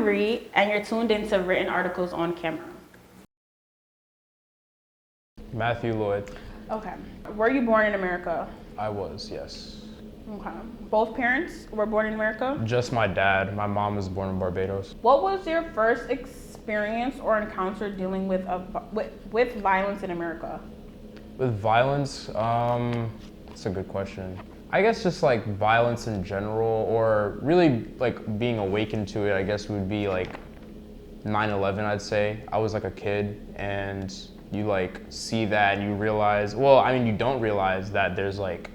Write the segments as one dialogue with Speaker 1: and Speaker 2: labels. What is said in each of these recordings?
Speaker 1: read and you're tuned into written articles on camera.
Speaker 2: Matthew Lloyd.
Speaker 1: Okay. Were you born in America?
Speaker 2: I was, yes.
Speaker 1: Okay. Both parents were born in America?
Speaker 2: Just my dad. My mom was born in Barbados.
Speaker 1: What was your first experience or encounter dealing with with violence in America?
Speaker 2: With violence, that's a good question. I guess just like violence in general, or really like being awakened to it, I guess would be like 9/11, I'd say. I was like a kid and you like see that and you realize, well, I mean, you don't realize that there's like,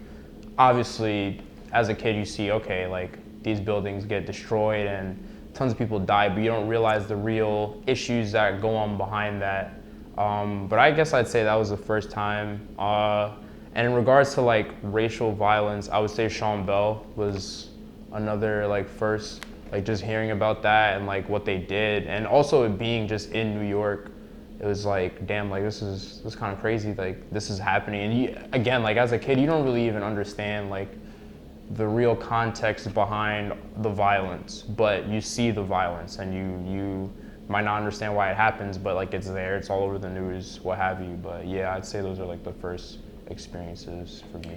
Speaker 2: obviously as a kid you see, okay, like these buildings get destroyed and tons of people die, but you don't realize the real issues that go on behind that. But I guess I'd say that was the first time. And in regards to like racial violence, I would say Sean Bell was another like first, like just hearing about that and like what they did, and also it being just in New York. It was like, damn, like this is kind of crazy, like this is happening. And you, again, like as a kid, you don't really even understand like the real context behind the violence, but you see the violence and you might not understand why it happens, but like it's there, it's all over the news, what have you. But yeah, I'd say those are like the first experiences for me.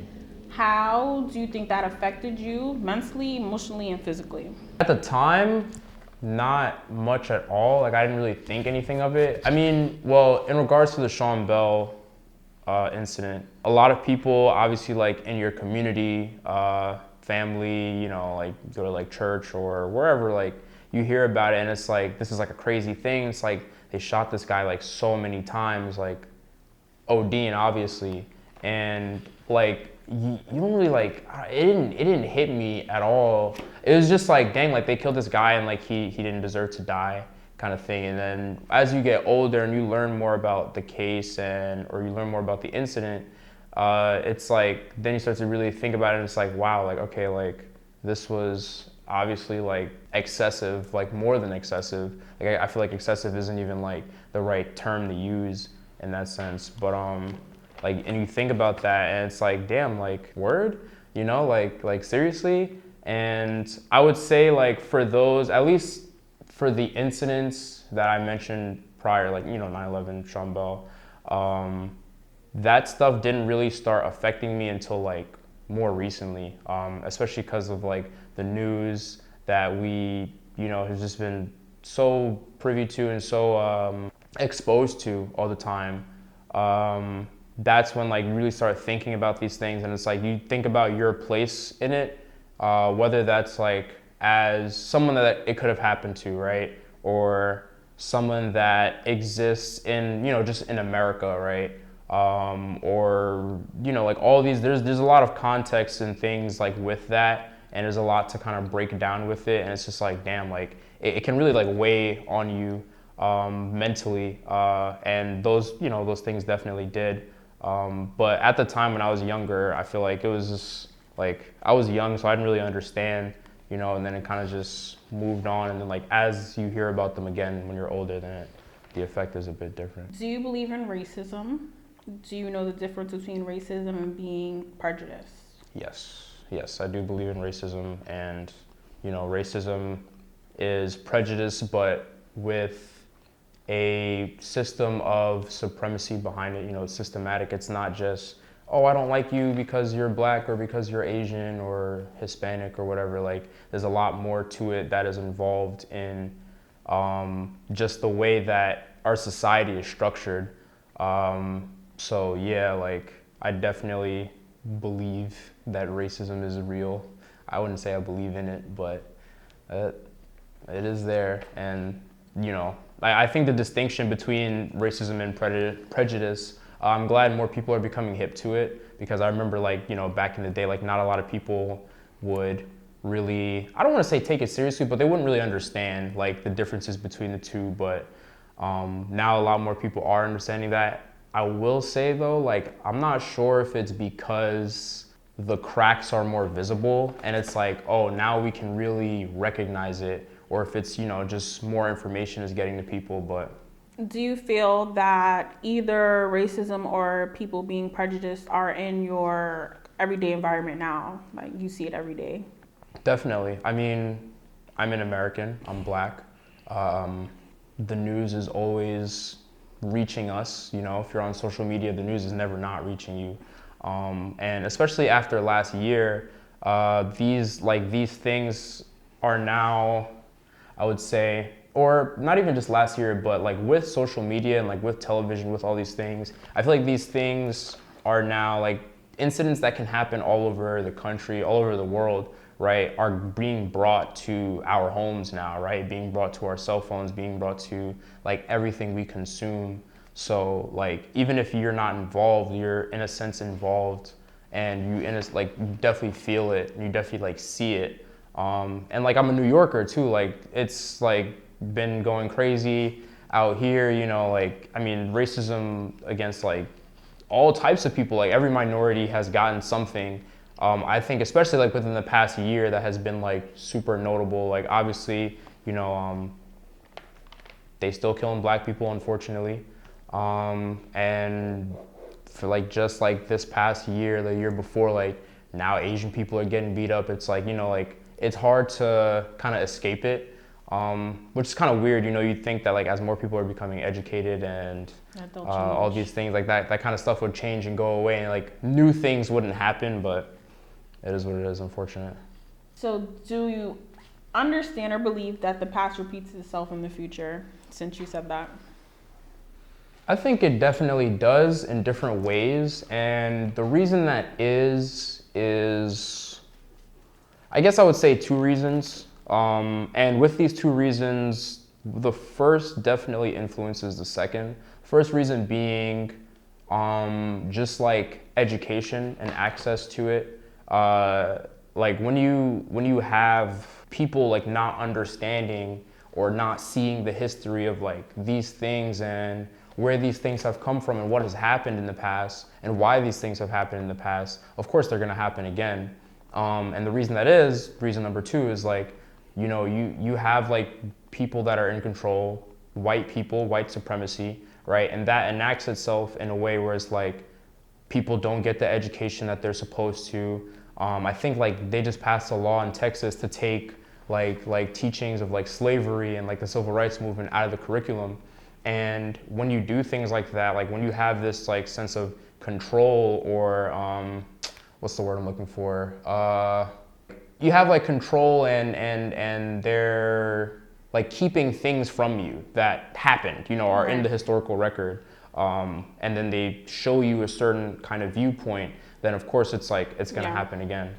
Speaker 1: How do you think that affected you mentally, emotionally, and physically?
Speaker 2: At the time, not much at all. Like I didn't really think anything of it. I mean, well, in regards to the Sean Bell incident, a lot of people obviously like in your community, family, you know, like go to like church or wherever, like you hear about it and it's like, this is like a crazy thing. It's like they shot this guy like so many times, like ODing obviously. And like, you don't really like, it didn't hit me at all. It was just like, dang, like they killed this guy and like he didn't deserve to die kind of thing. And then as you get older and you learn more about the case or you learn more about the incident, it's like, then you start to really think about it and it's like, wow, like, okay, like this was obviously like excessive, like more than excessive. Like I feel like excessive isn't even like the right term to use in that sense. But like, and you think about that and it's like, damn, like word, you know, like seriously. And I would say like for those, at least for the incidents that I mentioned prior, like, you know, 9/11, Sean Bell, that stuff didn't really start affecting me until like more recently, especially because of like the news that we, you know, has just been so privy to and so exposed to all the time. That's when like you really start thinking about these things, and it's like you think about your place in it, whether that's like as someone that it could have happened to, right? Or someone that exists in, you know, just in America, right? Or, you know, like all these, there's a lot of context and things like with that, and there's a lot to kind of break down with it, and it's just like, damn, like it can really like weigh on you mentally, and those, you know, those things definitely did. But at the time when I was younger, I feel like it was just like, I was young, so I didn't really understand, you know, and then it kind of just moved on. And then like, as you hear about them again when you're older, then the effect is a bit different.
Speaker 1: Do you believe in racism? Do you know the difference between racism and being prejudiced?
Speaker 2: Yes, I do believe in racism, and, you know, racism is prejudice, but with a system of supremacy behind it. You know, it's systematic. It's not just, oh, I don't like you because you're black or because you're Asian or Hispanic or whatever. Like, there's a lot more to it that is involved in just the way that our society is structured. So yeah, like I definitely believe that racism is real. I wouldn't say I believe in it, but it is there. And, you know, I think the distinction between racism and prejudice, I'm glad more people are becoming hip to it, because I remember, like, you know, back in the day, like not a lot of people would really, I don't want to say take it seriously, but they wouldn't really understand like the differences between the two. But now a lot more people are understanding that. I will say though, like, I'm not sure if it's because the cracks are more visible and it's like, oh, now we can really recognize it, or if it's, you know, just more information is getting to people. But
Speaker 1: do you feel that either racism or people being prejudiced are in your everyday environment now? Like, you see it every day?
Speaker 2: Definitely. I mean, I'm an American, I'm black. The news is always reaching us. You know, if you're on social media, the news is never not reaching you. And especially after last year, these things are now, I would say, or not even just last year, but like with social media and like with television, with all these things, I feel like these things are now like incidents that can happen all over the country, all over the world, right, are being brought to our homes now, right? Being brought to our cell phones, being brought to like everything we consume. So like even if you're not involved, you're in a sense involved, and you you definitely feel it, and you definitely like see it. And like I'm a New Yorker too, like it's like been going crazy out here, you know, like I mean racism against like all types of people, like every minority has gotten something. I think especially like within the past year that has been like super notable. Like obviously, you know, they still killing black people unfortunately. And for like just like this past year, the year before, like now Asian people are getting beat up. It's like, you know, like it's hard to kind of escape it. Which is kind of weird, you know, you'd think that like as more people are becoming educated and all these things like that kind of stuff would change and go away and like new things wouldn't happen, but it is what it is, unfortunate.
Speaker 1: So do you understand or believe that the past repeats itself in the future, since you said that?
Speaker 2: I think it definitely does in different ways, and the reason that is I guess I would say two reasons. And with these two reasons, the first definitely influences the second. First reason being just like education and access to it. Like when you have people like not understanding or not seeing the history of like these things and where these things have come from and what has happened in the past and why these things have happened in the past, of course they're gonna happen again. And the reason that is, reason number two is like, you know, you have like people that are in control, white people, white supremacy, right? And that enacts itself in a way where it's like people don't get the education that they're supposed to. I think like they just passed a law in Texas to take like teachings of like slavery and like the civil rights movement out of the curriculum. And when you do things like that, like when you have this like sense of control or what's the word I'm looking for? You have like control and they're like keeping things from you that happened, you know, are in the historical record. And then they show you a certain kind of viewpoint, then of course it's like, it's gonna happen again.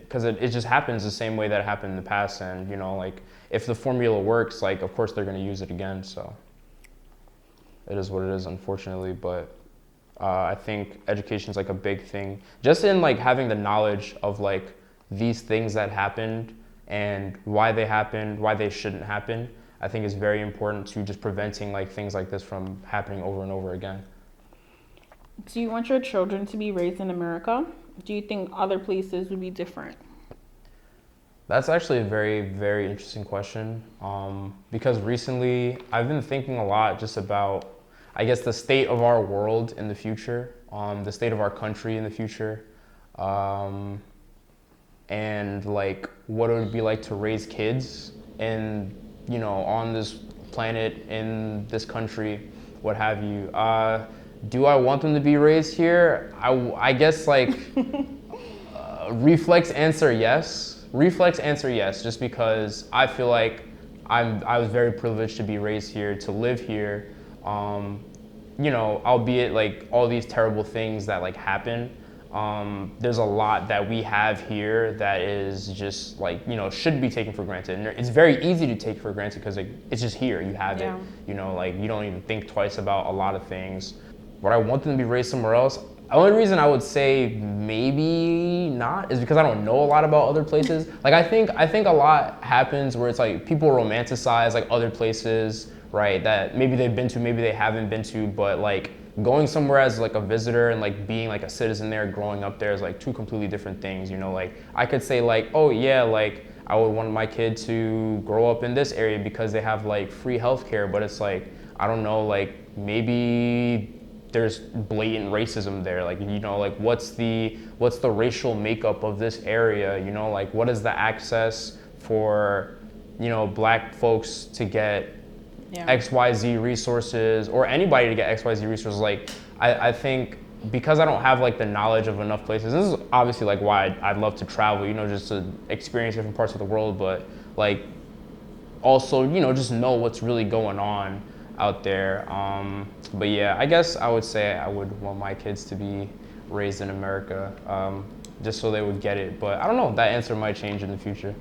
Speaker 2: Because it just happens the same way that it happened in the past. And, you know, like if the formula works, like of course they're gonna use it again. So it is what it is, unfortunately. But I think education is like a big thing. Just in like having the knowledge of like these things that happened and why they happened, why they shouldn't happen, I think is very important to just preventing like things like this from happening over and over again.
Speaker 1: Do you want your children to be raised in America? Do you think other places would be different?
Speaker 2: That's actually a very, very interesting question. Because recently I've been thinking a lot just about, I guess, the state of our world in the future, the state of our country in the future, and like what it would be like to raise kids in, you know, on this planet, in this country, what have you. Do I want them to be raised here? I guess like reflex answer yes. Reflex answer yes, just because I feel like I was very privileged to be raised here, to live here. You know, albeit like all these terrible things that like happen, there's a lot that we have here that is just like, you know, shouldn't be taken for granted. And it's very easy to take for granted because like, it's just here, you have it. You know, like you don't even think twice about a lot of things. Would I want them to be raised somewhere else? The only reason I would say maybe not is because I don't know a lot about other places. Like I think a lot happens where it's like people romanticize like other places, right? That maybe they've been to, maybe they haven't been to, but like going somewhere as like a visitor and like being like a citizen there, growing up there is like two completely different things, you know? Like I could say like, oh yeah, like I would want my kid to grow up in this area because they have like free healthcare, but it's like, I don't know, like maybe there's blatant racism there. Like, you know, like what's the racial makeup of this area? You know, like what is the access for you know, black folks to get
Speaker 1: Yeah.
Speaker 2: XYZ resources, or anybody to get XYZ resources. Like, I think because I don't have like the knowledge of enough places, this is obviously like why I'd love to travel, you know, just to experience different parts of the world, but like also, you know, just know what's really going on out there. But yeah, I guess I would say I would want my kids to be raised in America, just so they would get it. But I don't know, that answer might change in the future.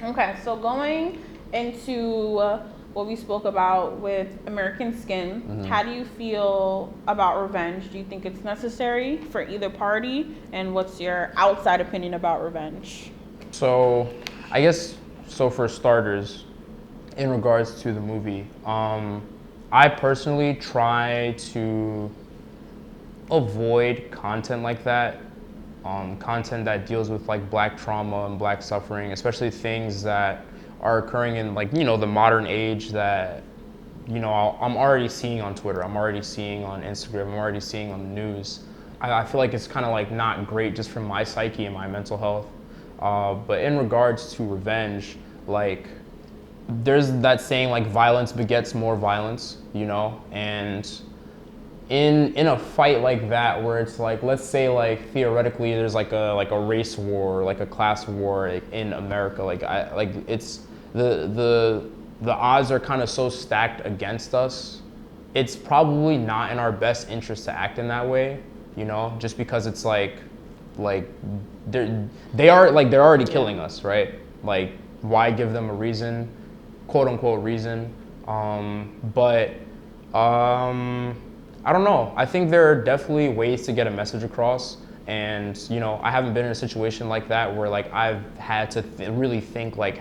Speaker 1: Okay, so going into what we spoke about with American Skin, how do you feel about revenge? Do you think it's necessary for either party? And what's your outside opinion about revenge?
Speaker 2: So I guess, so for starters, in regards to the movie, I personally try to avoid content like that, content that deals with like black trauma and black suffering, especially things that are occurring in like, you know, the modern age that, you know, I'm already seeing on Twitter, I'm already seeing on Instagram, I'm already seeing on the news. I feel like it's kind of like not great just for my psyche and my mental health. But in regards to revenge, like, there's that saying like violence begets more violence, you know, and in a fight like that where it's like, let's say like theoretically there's like a race war, like a class war in America, it's the odds are kind of so stacked against us. It's probably not in our best interest to act in that way, you know, just because it's like they're already killing us, right? Like, why give them a reason, quote unquote reason? I don't know. I think there are definitely ways to get a message across, and you know, I haven't been in a situation like that where like I've had to really think like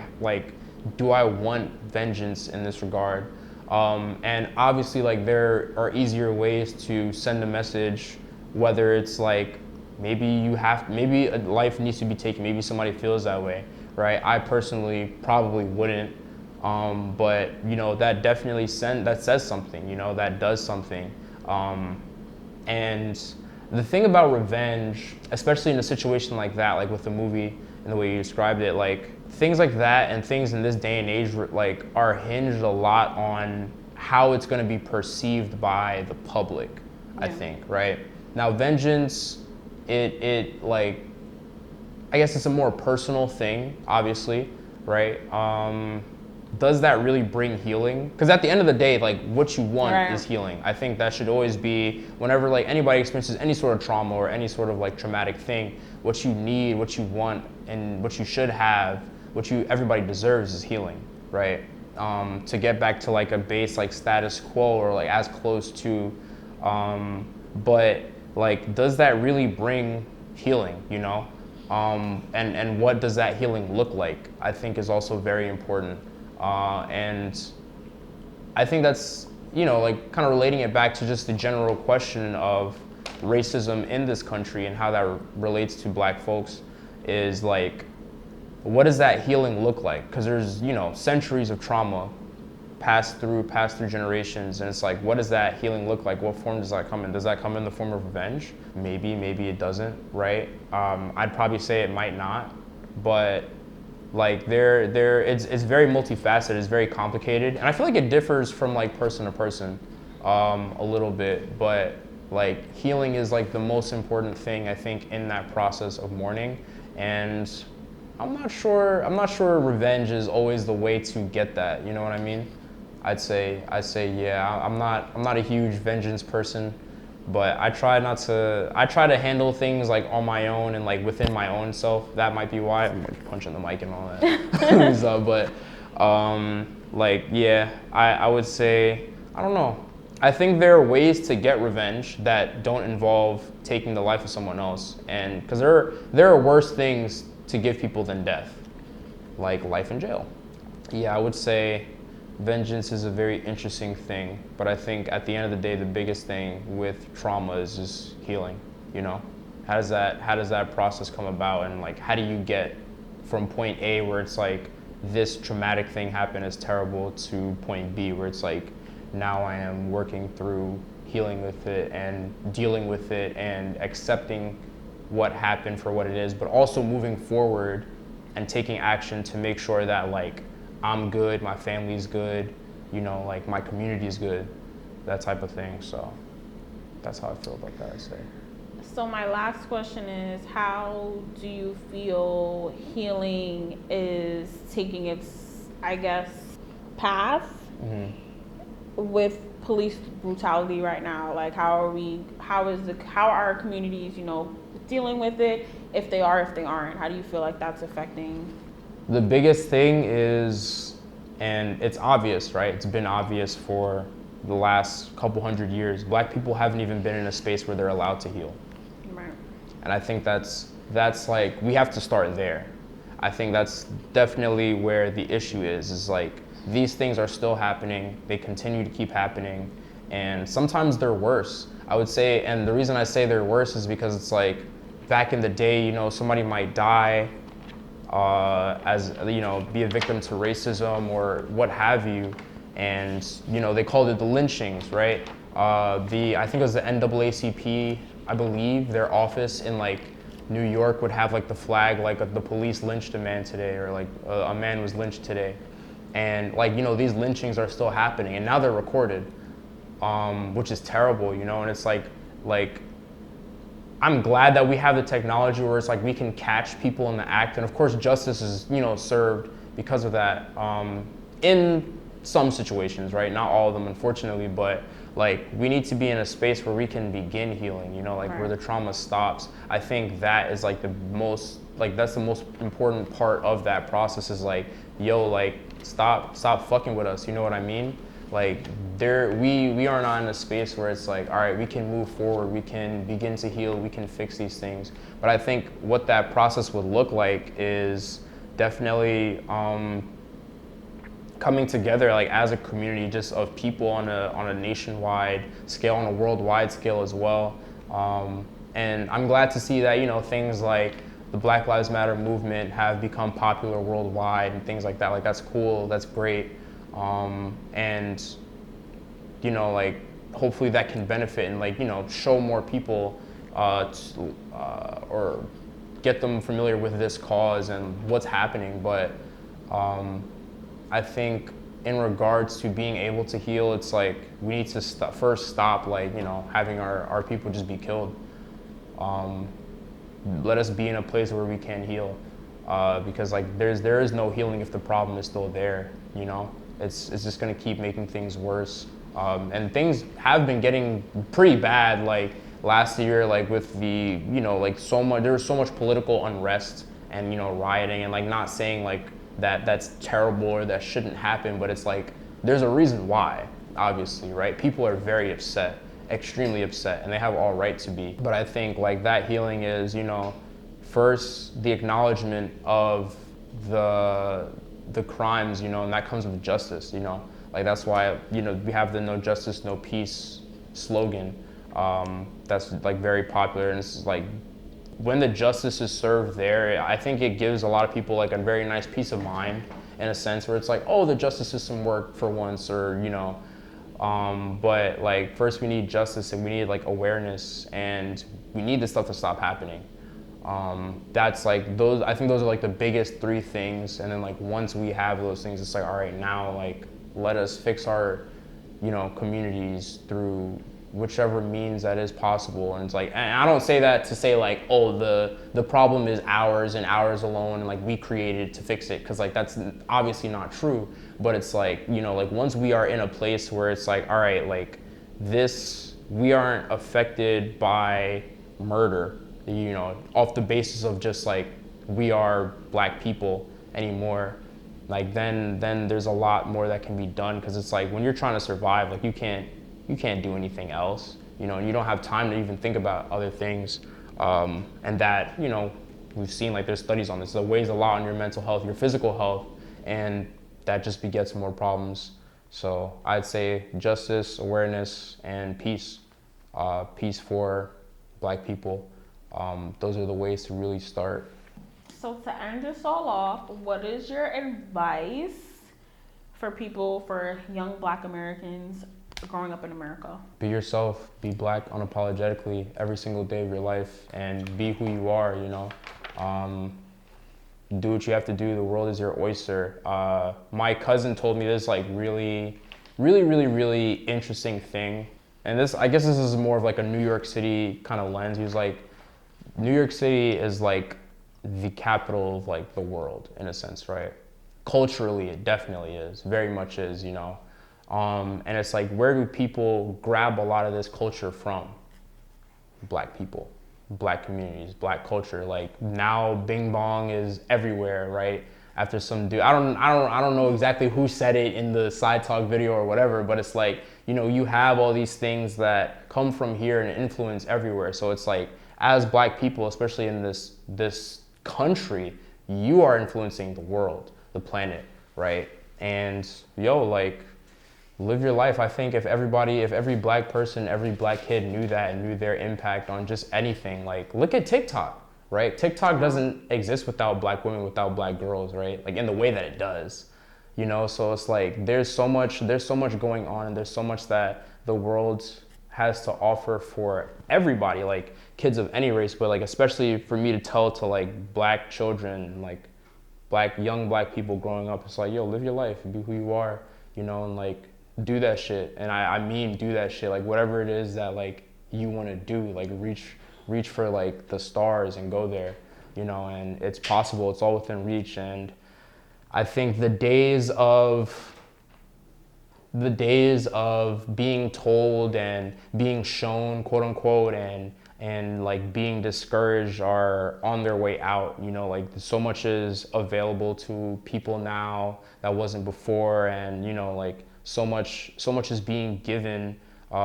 Speaker 2: do I want vengeance in this regard? And obviously, like, there are easier ways to send a message, whether it's like maybe a life needs to be taken, maybe somebody feels that way, right? I personally probably wouldn't, but you know, that definitely that says something, you know, that does something. And the thing about revenge, especially in a situation like that, like with the movie and the way you described it, like things like that and things in this day and age like are hinged a lot on how it's going to be perceived by the public, I think, right? Now, vengeance, it like, I guess it's a more personal thing, obviously, right? Does that really bring healing? Because at the end of the day, like, what you want is healing. I think that should always be, whenever like anybody experiences any sort of trauma or any sort of like traumatic thing, what you need, what you want, and what you should have, everybody deserves is healing, right? To get back to like a base like status quo or like as close to, but like, does that really bring healing, you know? And what does that healing look like, I think is also very important. And I think that's, you know, like kind of relating it back to just the general question of racism in this country and how that relates to black folks, is like, what does that healing look like? Because there's, you know, centuries of trauma passed through generations, and it's like, what does that healing look like? What form does that come in? Does that come in the form of revenge? Maybe it doesn't, right? I'd probably say it might not, but like it's very multifaceted, it's very complicated, and I feel like it differs from like person to person a little bit, but like healing is like the most important thing, I think, in that process of mourning. And I'm not sure revenge is always the way to get that, you know what I mean? I'd say yeah, I'm not a huge vengeance person, but I try to handle things like on my own and like within my own self. That might be why I'm like punching the mic and all that. So, but like, yeah, I would say, I don't know. I think there are ways to get revenge that don't involve taking the life of someone else, and because there are worse things to give people than death, like life in jail. Yeah, I would say vengeance is a very interesting thing, but I think at the end of the day, the biggest thing with trauma is just healing, you know? How does that process come about, and like, how do you get from point A, where it's like this traumatic thing happened, is terrible, to point B, where it's like, now I am working through healing with it and dealing with it and accepting what happened for what it is, but also moving forward and taking action to make sure that like I'm good, my family's good, you know, like my community is good, that type of thing. So that's how I feel about that, I'd say.
Speaker 1: So my last question is, how do you feel healing is taking its, I guess, path with police brutality right now? Like, how are our communities, you know, dealing with it? If they are, if they aren't, how do you feel like that's affecting?
Speaker 2: The biggest thing is, and it's obvious, right? It's been obvious for the last couple hundred years. Black people haven't even been in a space where they're allowed to heal.
Speaker 1: Right.
Speaker 2: And I think that's like, we have to start there. I think that's definitely where the issue is like, these things are still happening, they continue to keep happening, and sometimes they're worse, I would say. And the reason I say they're worse is because it's like, back in the day, you know, somebody might die as, you know, be a victim to racism or what have you, and, you know, they called it the lynchings, right? I think it was the NAACP, I believe, their office in like New York would have like the flag, like the police lynched a man today, or like a man was lynched today. And like, you know, these lynchings are still happening, and now they're recorded, which is terrible, you know. And it's like I'm glad that we have the technology where it's like we can catch people in the act, and of course justice is, you know, served because of that, in some situations, right? Not all of them, unfortunately, but like, we need to be in a space where we can begin healing, you know, like where the trauma stops. I think that is like that's the most important part of that process, is like, yo, like, stop fucking with us, you know what I mean? Like, we are not in a space where it's like, all right, we can move forward, we can begin to heal, we can fix these things. But I think what that process would look like is definitely coming together, like, as a community, just of people on a nationwide scale, on a worldwide scale as well. And I'm glad to see that, you know, things like the Black Lives Matter movement have become popular worldwide and things like that. Like, that's cool, that's great. And, you know, like, hopefully that can benefit and, like, you know, show more people or get them familiar with this cause and what's happening. But I think in regards to being able to heal, it's like, we need to first stop, like, you know, having our people just be killed. Let us be in a place where we can heal, because like, there is no healing if the problem is still there, you know. It's just gonna keep making things worse, and things have been getting pretty bad. Like, last year, like, with the, you know, like, there was so much political unrest and, you know, rioting, and like, not saying like that's terrible or that shouldn't happen, but it's like, there's a reason why, obviously, right? People are very upset, extremely upset, and they have all right to be. But I think like that healing is, you know, first the acknowledgement of the crimes, you know, and that comes with justice, you know. Like, that's why, you know, we have the no justice, no peace slogan. That's like very popular, and it's like, when the justice is served there, I think it gives a lot of people like a very nice peace of mind, in a sense, where it's like, oh, the justice system worked for once, or, you know. But like, first we need justice, and we need like awareness, and we need this stuff to stop happening. That's like, I think those are like the biggest three things. And then like, once we have those things, it's like, all right, now like, let us fix our, you know, communities through whichever means that is possible. And it's like, and I don't say that to say like, oh, the problem is ours and ours alone, and like, we created it to fix it, because like, that's obviously not true. But it's like, you know, like, once we are in a place where it's like, all right, like, we aren't affected by murder, you know, off the basis of just like, we are Black people anymore, like, then there's a lot more that can be done. Because it's like, when you're trying to survive, like, you can't do anything else, you know, and you don't have time to even think about other things. And that, you know, we've seen, like, there's studies on this, it weighs a lot on your mental health, your physical health, and that just begets more problems. So I'd say justice, awareness, and peace. Peace for Black people. Those are the ways to really start.
Speaker 1: So to end this all off, what is your advice for young Black Americans growing up in America?
Speaker 2: Be yourself, be Black unapologetically every single day of your life, and be who you are, you know. do what you have to do. The world is your oyster. My cousin told me this like really interesting thing. And this, I guess this is more of like a New York City kind of lens. He was like, New York City is like the capital of like the world in a sense, right? Culturally, it definitely is, very much is, you know. And it's like, where do people grab a lot of this culture from? Black people, black communities, black culture. Like now Bing Bong is everywhere, right? After some dude, I don't know exactly who said it in the side talk video or whatever, but it's like, you know, you have all these things that come from here and influence everywhere. So it's like, as black people, especially in this country, you are influencing the world, the planet, right? And like, live your life. I think if every black person, every black kid knew that and knew their impact on just anything, like look at TikTok, right? TikTok doesn't exist without black women, without black girls, right? Like in the way that it does, you know? So it's like, there's so much going on, and there's so much that the world has to offer for everybody, like kids of any race, but like especially for me to tell to like black children, like young black people growing up, it's like, live your life and be who you are, you know, and like do that shit. And I mean do that shit, like whatever it is that like you want to do, like reach for like the stars and go there, you know. And it's possible, it's all within reach. And I think the days of being told and being shown, quote unquote, and like being discouraged are on their way out, you know. Like so much is available to people now that wasn't before, and you know, like so much is being given,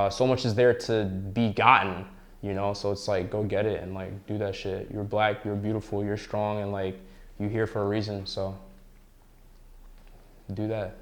Speaker 2: so much is there to be gotten, you know. So it's like, go get it and like do that shit. You're black, you're beautiful, you're strong, and like you're here for a reason, so do that.